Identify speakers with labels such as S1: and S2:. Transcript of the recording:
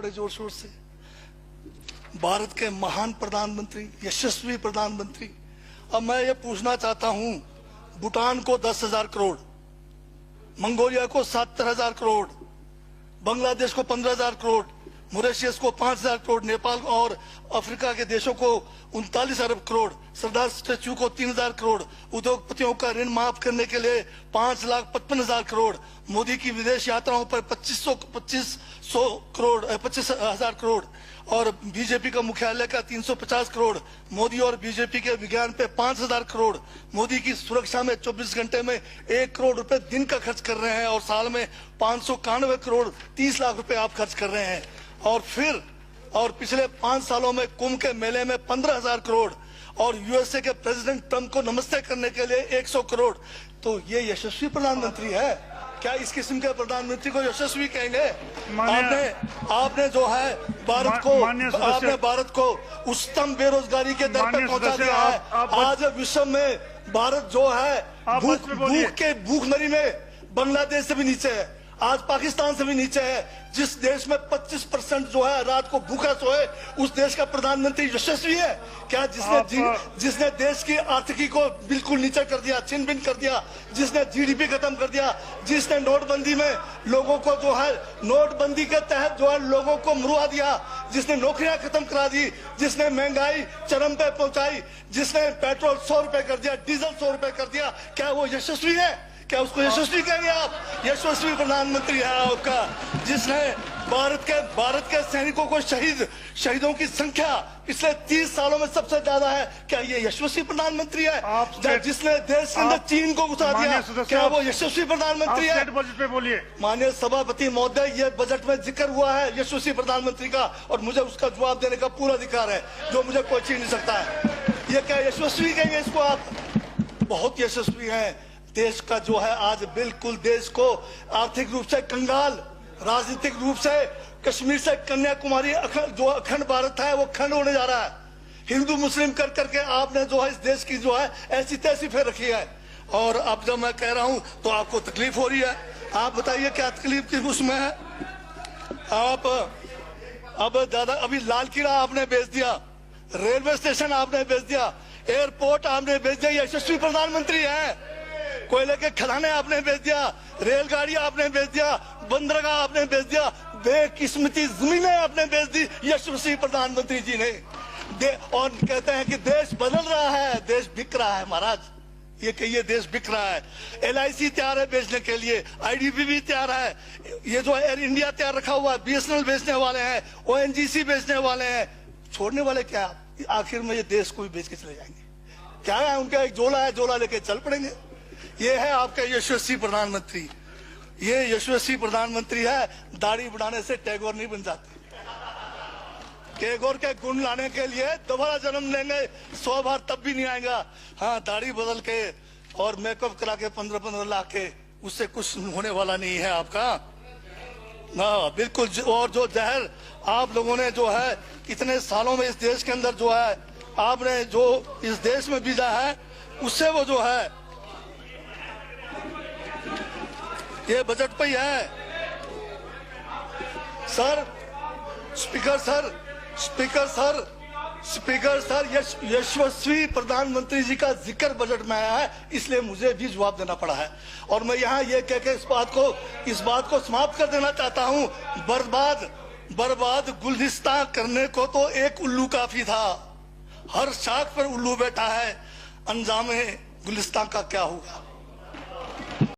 S1: बड़े जोर शोर से। भारत के महान प्रधानमंत्री, यशस्वी प्रधानमंत्री। अब मैं ये पूछना चाहता हूं, भूटान को 10,000 करोड़, मंगोलिया को 70,000 करोड़, बांग्लादेश को 15,000 करोड़, मॉरिशस को 5,000 करोड़, नेपाल और अफ्रीका के देशों को 39 अरब करोड़, सरदार स्टैच्यू को 3,000 करोड़, उद्योगपतियों का ऋण माफ करने के लिए 5,55,000 करोड़, मोदी की विदेश यात्राओं पर 25,000 करोड़ और बीजेपी का मुख्यालय का 350 करोड़, मोदी और बीजेपी के विज्ञान पे 5,000 करोड़, मोदी की सुरक्षा में 24 घंटे में 1 करोड़ रुपए दिन का खर्च कर रहे हैं और साल में 591 करोड़ 30 लाख रुपए आप खर्च कर रहे हैं। और पिछले 5 सालों में कुंभ के मेले में 15,000 करोड़ और यूएसए के प्रेसिडेंट ट्रंप को नमस्ते करने के लिए 100 करोड़। तो ये यशस्वी प्रधानमंत्री है क्या? इस किस्म के प्रधानमंत्री को यशस्वी कहेंगे? आपने जो है भारत को उच्चतम बेरोजगारी के दर पर पहुंचा दिया है। आज विश्व में भारत जो है भूखमरी में बांग्लादेश से भी नीचे है, आज पाकिस्तान से भी नीचे है। जिस देश में 25% जो है रात को भूखा सोए, उस देश का प्रधानमंत्री यशस्वी है क्या? जिसने देश की आर्थिकी को बिल्कुल नीचे कर दिया, छिन भिन कर दिया, जिसने जीडीपी खत्म कर दिया, जिसने नोटबंदी में लोगों को जो है नोटबंदी के तहत जो है लोगों को मरवा दिया, जिसने नौकरियां खत्म करा दी, जिसने महंगाई चरम पे पहुंचाई, जिसने पेट्रोल 100 रुपए कर दिया, डीजल 100 रुपए कर दिया, क्या वो यशस्वी है? क्या उसको यशस्वी कहेंगे आप? यशस्वी प्रधानमंत्री है आपका, जिसने भारत के सैनिकों को शहीदों की संख्या पिछले 30 सालों में सबसे ज्यादा है। क्या ये यशस्वी प्रधानमंत्री है? जिसने देश के अंदर चीन को घुसा दिया, क्या वो यशस्वी प्रधानमंत्री है?
S2: बजट पे बोलिए।
S1: माननीय सभापति महोदय, ये बजट में जिक्र हुआ है यशस्वी प्रधानमंत्री का और मुझे उसका जवाब देने का पूरा अधिकार है, जो मुझे कोई छीन नहीं सकता है। ये क्या यशस्वी कहेंगे इसको आप? बहुत यशस्वी है। देश का जो है आज बिल्कुल देश को आर्थिक रूप से कंगाल, राजनीतिक रूप से कश्मीर से कन्याकुमारी जो अखंड भारत है वो खंड होने जा रहा है। हिंदू मुस्लिम कर करके आपने जो है इस देश की जो है ऐसी तैसी फेर रखी है। और अब जब मैं कह रहा हूं तो आपको तकलीफ हो रही है। आप बताइए क्या तकलीफ की उसमें है? आप अब दादा अभी लाल किला आपने बेच दिया, रेलवे स्टेशन आपने बेच दिया, एयरपोर्ट आपने बेच दिया। यशस्वी प्रधानमंत्री है। कोयले के खदाने आपने बेच दिया, रेलगाड़ी आपने बेच दिया, बंदरगाह आपने बेच दिया, बेकिस्मती जमीनें आपने बेच दी यशस्वी प्रधानमंत्री जी ने। और कहते हैं कि देश बदल रहा है, देश बिक रहा है। महाराज ये कहिए देश बिक रहा है। LIC तैयार है बेचने के लिए, IDB भी तैयार है, ये जो एयर इंडिया तैयार रखा हुआ है, BSNL बेचने वाले हैं, ONGC बेचने वाले हैं। छोड़ने वाले क्या? आखिर में ये देश को भी बेच के चले जाएंगे। क्या है उनका? एक झोला है, झोला लेके चल पड़ेंगे। ये है आपका यशस्वी प्रधानमंत्री। ये यशस्वी प्रधानमंत्री है। दाढ़ी बढ़ाने से टैगोर नहीं बन जाते। टैगोर के गुण लाने के लिए दोबारा जन्म लेंगे 100 बार तब भी नहीं आएगा। हाँ, दाढ़ी बदल के और मेकअप करा के 15-15 लाख के, उससे कुछ होने वाला नहीं है आपका। हाँ बिल्कुल। और जो जहर आप लोगों ने जो है इतने सालों में इस देश के अंदर जो है आपने जो इस देश में बीजा है, उससे वो जो है ये बजट पे ही है। सर स्पीकर सर यशस्वी प्रधानमंत्री जी का जिक्र बजट में आया है, इसलिए मुझे भी जवाब देना पड़ा है। और मैं यहाँ ये कह के इस बात को समाप्त कर देना चाहता हूँ। बर्बाद गुलदस्ता करने को तो एक उल्लू काफी था, हर शाख पर उल्लू बैठा है, अंजामे गुलिस्तान का क्या होगा?